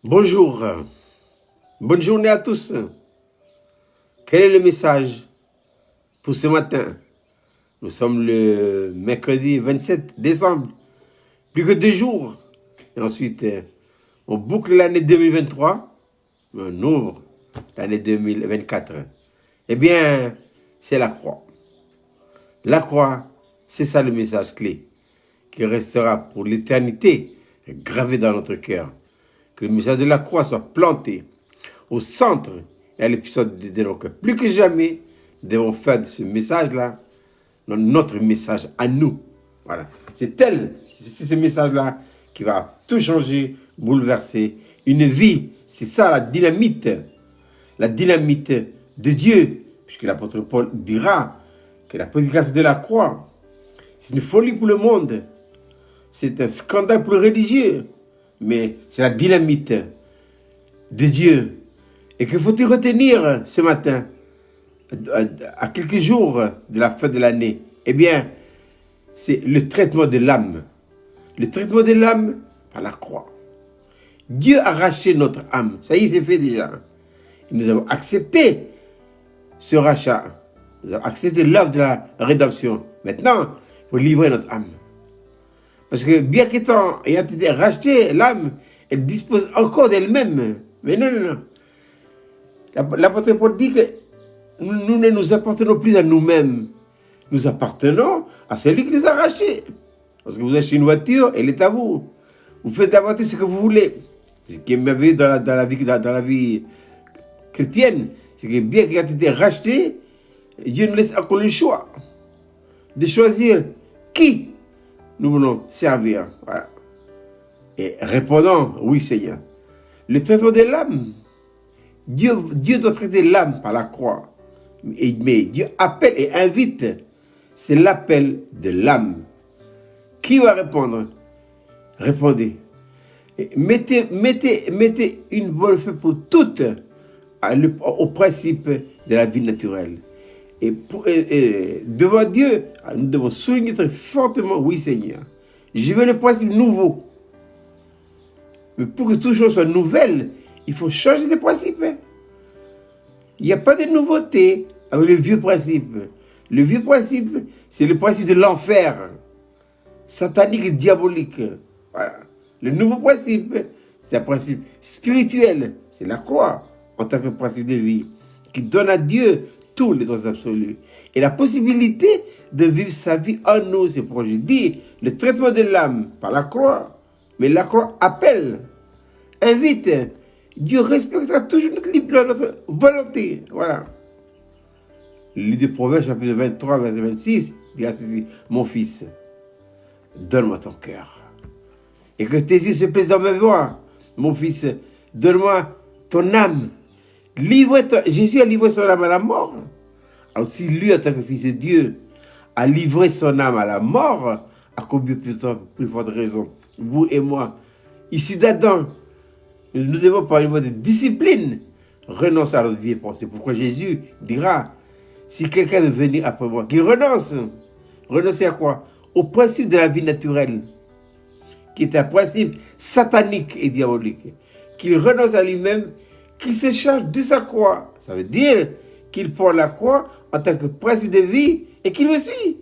Bonjour, bonne journée à tous. Quel est le message pour ce matin? Nous sommes le mercredi 27 décembre, plus que 2 jours. Et ensuite, on boucle l'année 2023, on ouvre l'année 2024. Eh bien, c'est la croix. La croix, c'est ça le message clé qui restera pour l'éternité gravé dans notre cœur. Que le message de la croix soit planté au centre et à l'épisode de nos cœurs. Plus que jamais, nous devons faire de ce message-là notre message à nous. Voilà. C'est ce message-là qui va tout changer, bouleverser une vie. C'est ça la dynamite de Dieu. Puisque l'apôtre Paul dira que la prédication de la croix, c'est une folie pour le monde. C'est un scandale pour le religieux. Mais c'est la dynamite de Dieu. Et que faut-il retenir ce matin, à quelques jours de la fin de l'année? Eh bien, c'est le traitement de l'âme. Le traitement de l'âme par la croix. Dieu a racheté notre âme. Ça y est, c'est fait déjà. Et nous avons accepté ce rachat. Nous avons accepté l'œuvre de la rédemption. Maintenant, il faut livrer notre âme. Parce que bien qu'ayant été rachetée, l'âme, elle dispose encore d'elle-même. Mais non. L'apôtre Paul dit que nous ne nous appartenons plus à nous-mêmes. Nous appartenons à celui qui nous a rachetés. Parce que vous achetez une voiture, elle est à vous. Vous faites de la voiture ce que vous voulez. Ce qui est merveilleux dans la vie chrétienne, c'est que bien qu'ayant été racheté, Dieu nous laisse encore le choix de choisir qui nous voulons servir. Voilà. Et répondant, oui Seigneur. Le traitement de l'âme. Dieu doit traiter l'âme par la croix. Mais Dieu appelle et invite. C'est l'appel de l'âme. Qui va répondre? Répondez. Et mettez une bonne fois pour toutes au principe de la vie naturelle. Et devant Dieu, nous devons souligner très fortement, oui Seigneur, je veux le principe nouveau. Mais pour que toute chose soit nouvelle, il faut changer de principe. Il n'y a pas de nouveauté avec le vieux principe. Le vieux principe, c'est le principe de l'enfer, satanique et diabolique. Voilà. Le nouveau principe, c'est un principe spirituel, c'est la croix en tant que principe de vie, qui donne à Dieu tous les droits absolus. Et la possibilité de vivre sa vie en nous, c'est pourquoi je dis le traitement de l'âme par la croix. Mais la croix appelle, invite. Dieu respectera toujours notre volonté. Voilà. Le livre des Proverbes, chapitre 23, verset 26, dit ainsi: mon fils, donne-moi ton cœur. Et que tes yeux se plaisent dans mes voies. Mon fils, donne-moi ton âme. Jésus a livré son âme à la mort. Alors si lui, en tant que fils de Dieu, a livré son âme à la mort, à combien plus forte raison, vous et moi, issus d'Adam, nous devons par une voie de discipline renoncer à notre vie. C'est pourquoi Jésus dira, si quelqu'un veut venir après moi, qu'il renonce. Renoncer à quoi? Au principe de la vie naturelle, qui est un principe satanique et diabolique. Qu'il renonce à lui-même, qu'il se charge de sa croix. Ça veut dire qu'il prend la croix en tant que principe de vie et qu'il me suit.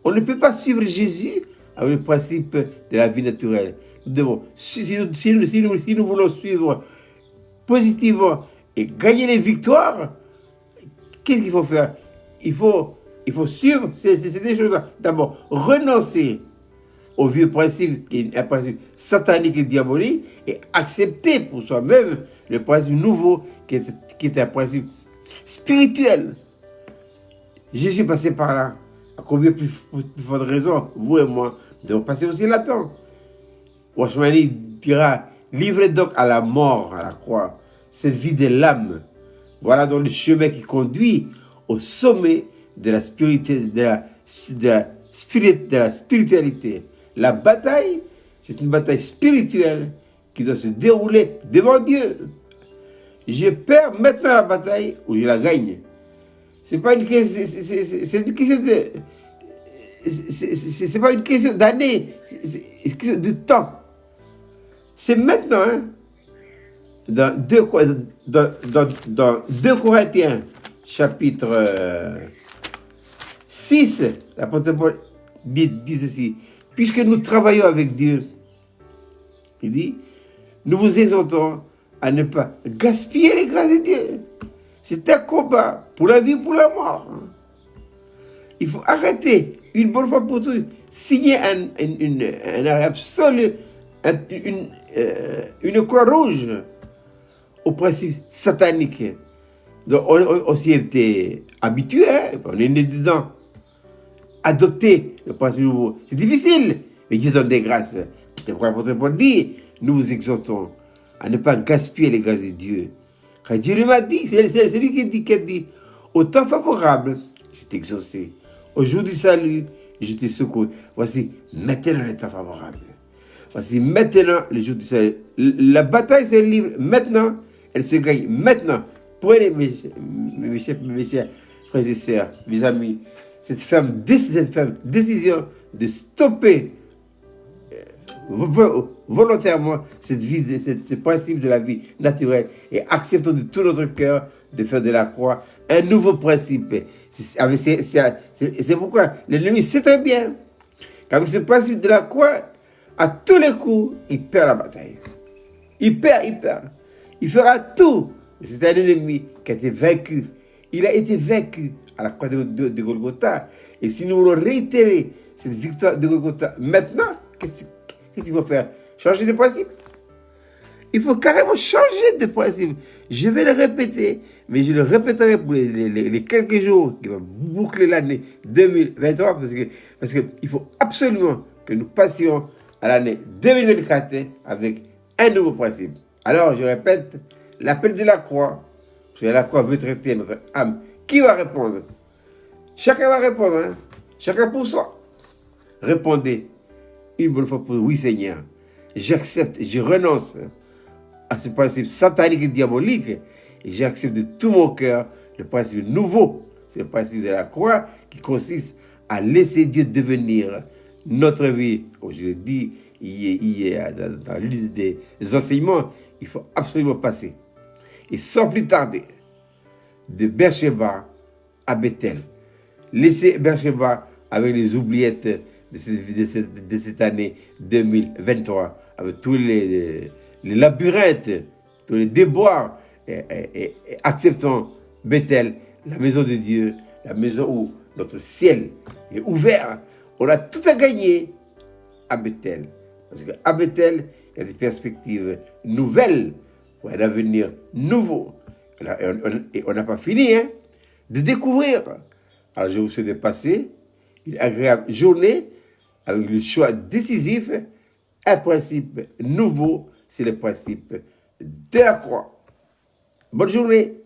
On ne peut pas suivre Jésus avec le principe de la vie naturelle. Nous devons, si nous voulons suivre positivement et gagner les victoires, qu'est-ce qu'il faut faire? Il faut suivre ces choses-là. D'abord, renoncer au vieux principe, qui est un principe satanique et diabolique, et accepter pour soi-même le principe nouveau, qui est un principe spirituel. Jésus est passé par là. À combien plus forte raison, vous et moi, nous devons passer aussi là-dedans. Washmani dira, livrez donc à la mort, à la croix, cette vie de l'âme. Voilà donc le chemin qui conduit au sommet de la spiritualité. La bataille, c'est une bataille spirituelle qui doit se dérouler devant Dieu. Je perds maintenant la bataille ou je la gagne. C'est pas une question, c'est une question de, c'est pas une question d'année, c'est une question de temps. C'est maintenant, hein. dans 2 Corinthiens, chapitre 6, l'apôtre Paul dit ceci. Puisque nous travaillons avec Dieu, il dit, nous vous exhortons à ne pas gaspiller les grâces de Dieu. C'est un combat pour la vie ou pour la mort. Il faut arrêter une bonne fois pour toutes, signer un arrêt absolu, une croix rouge au principe satanique. Donc on s'y était habitué, hein? On est né dedans. Adopter le principe nouveau, c'est difficile, mais Dieu donne des grâces. C'est pourquoi l'apôtre Paul dit, nous vous exhortons à ne pas gaspiller les grâces de Dieu. Car Dieu lui m'a dit, c'est lui qui a dit, au temps favorable, je t'ai exaucé. Au jour du salut, je t'ai secouru. Voici maintenant le temps favorable. Voici maintenant le jour du salut. La bataille se livre maintenant, elle se gagne maintenant. Prenez mes chers frères et sœurs, mes amis, cette ferme décision de stopper volontairement ce principe de la vie naturelle et acceptons de tout notre cœur de faire de la croix un nouveau principe. C'est pourquoi l'ennemi sait très bien qu'avec ce principe de la croix, à tous les coups, il perd la bataille. Il perd. Il fera tout. C'est un ennemi qui a été vaincu. Il a été vaincu à la croix de Golgotha. Et si nous voulons réitérer cette victoire de Golgotha maintenant, qu'est-ce qu'il faut faire? Changer de principe? Il faut carrément changer de principe. Je vais le répéter, mais je le répéterai pour les quelques jours qui vont boucler l'année 2023, parce qu'il faut absolument que nous passions à l'année 2024 avec un nouveau principe. Alors, je répète, l'appel de la croix, parce que la croix veut traiter notre âme. Qui va répondre? Chacun va répondre, hein? Chacun pour soi. Répondez une bonne fois pour oui, Seigneur. J'accepte, je renonce à ce principe satanique et diabolique et j'accepte de tout mon cœur le principe nouveau. C'est le principe de la croix qui consiste à laisser Dieu devenir notre vie. Comme je l'ai dit hier dans l'une des enseignements, il faut absolument passer. Et sans plus tarder, de Beersheba à Bethel. Laissez Beersheba avec les oubliettes de cette année 2023, avec tous les labyrinthes, tous les déboires, et acceptons Bethel, la maison de Dieu, la maison où notre ciel est ouvert. On a tout à gagner à Bethel. Parce qu'à Bethel, il y a des perspectives nouvelles pour un avenir nouveau. Et on n'a pas fini de découvrir. Alors je vous souhaite de passer une agréable journée avec le choix décisif, un principe nouveau, c'est le principe de la croix. Bonne journée.